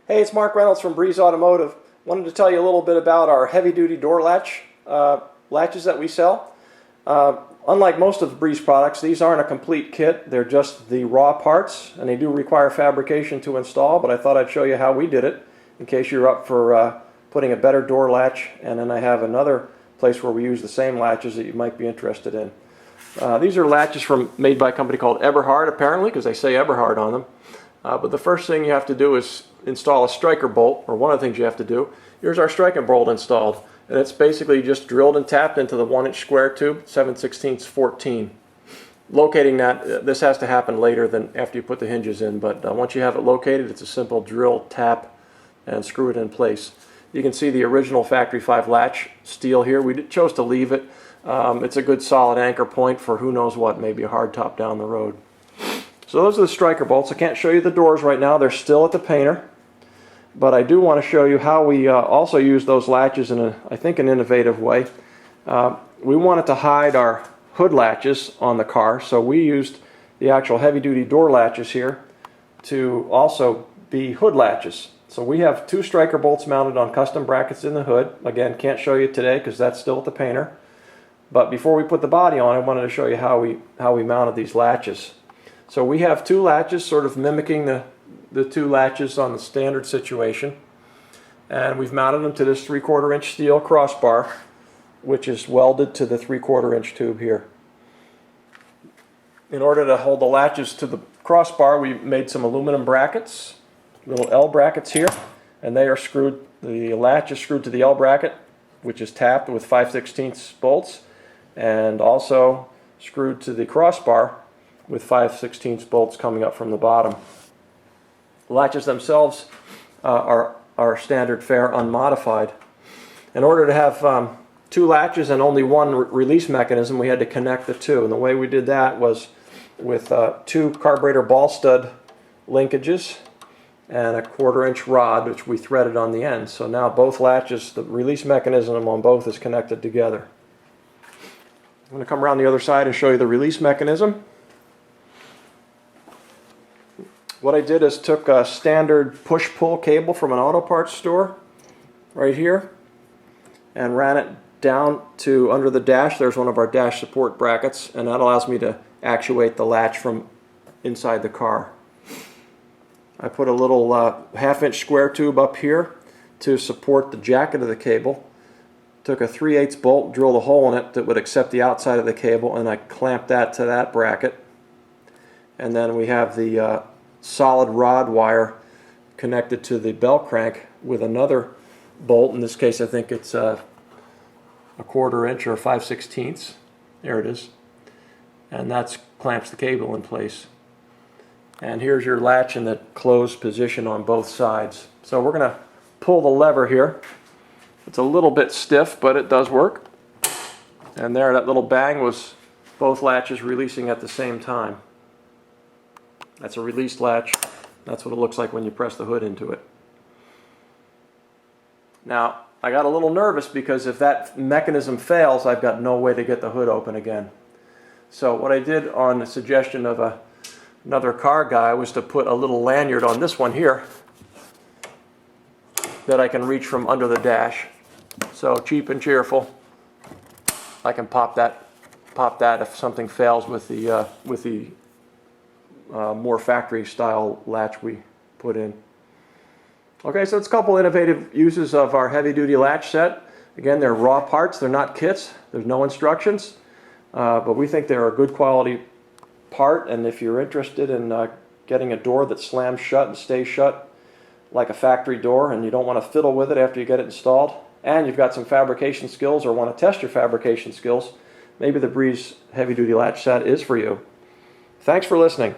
Hey, it's Mark Reynolds from Breeze Automotive. Wanted to tell you a little bit about our heavy-duty door latch latches that we sell. Unlike most of the Breeze products, these aren't a complete kit. They're just the raw parts, and they do require fabrication to install, but I thought I'd show you how we did it in case you're up for putting a better door latch. And then I have another place where we use the same latches that you might be interested in. These are latches made by a company called Eberhard, apparently, because they say Eberhard on them. But the first thing you have to do is install a striker bolt, or one of the things you have to do. Here's our striker bolt installed, and it's basically just drilled and tapped into the 1-inch square tube, 7/16 14. Locating that, this has to happen later than after you put the hinges in, but once you have it located, it's a simple drill, tap, and screw it in place. You can see the original Factory 5 latch steel here. We chose to leave it. It's a good solid anchor point for who knows what, maybe a hard top down the road. So those are the striker bolts. I can't show you the doors right now. They're still at the painter. But I do want to show you how we also use those latches in I think an innovative way. We wanted to hide our hood latches on the car, so we used the actual heavy-duty door latches here to also be hood latches. So we have 2 striker bolts mounted on custom brackets in the hood. Again, can't show you today because that's still at the painter. But before we put the body on, I wanted to show you how we mounted these latches. So we have 2 latches, sort of mimicking the 2 latches on the standard situation, and we've mounted them to this 3/4 inch steel crossbar, which is welded to the 3/4 inch tube here. In order to hold the latches to the crossbar, we made some aluminum brackets, little L brackets here, and they are screwed. The latch is screwed to the L bracket, which is tapped with 5/16 bolts, and also screwed to the crossbar with 5/16 bolts coming up from the bottom. The latches themselves are standard fare unmodified. In order to have 2 latches and only 1 release mechanism, we had to connect the 2. And the way we did that was with 2 carburetor ball stud linkages and a 1/4 inch rod, which we threaded on the end. So now both latches, the release mechanism on both is connected together. I'm going to come around the other side and show you the release mechanism. What I did is took a standard push-pull cable from an auto parts store right here and ran it down to under the dash. There's one of our dash support brackets, and that allows me to actuate the latch from inside the car. I put a little 1/2-inch square tube up here to support the jacket of the cable. Took a 3/8 bolt, drilled a hole in it that would accept the outside of the cable, and I clamped that to that bracket. And then we have the solid rod wire connected to the bell crank with another bolt. In this case, I think it's a 1/4 inch or 5/16. There it is. And that clamps the cable in place. And here's your latch in the closed position on both sides. So we're going to pull the lever here. It's a little bit stiff, but it does work. And there, that little bang was both latches releasing at the same time. That's a released latch. That's what it looks like when you press the hood into it. Now, I got a little nervous because if that mechanism fails, I've got no way to get the hood open again. So what I did on the suggestion of another car guy was to put a little lanyard on this one here that I can reach from under the dash. So cheap and cheerful. I can pop that if something fails with the more factory style latch we put in. Okay, so it's a couple innovative uses of our heavy duty latch set. Again, they're raw parts, they're not kits, there's no instructions, but we think they're a good quality part, and if you're interested in getting a door that slams shut and stays shut like a factory door, and you don't want to fiddle with it after you get it installed, and you've got some fabrication skills or want to test your fabrication skills, maybe the Breeze heavy duty latch set is for you. Thanks for listening.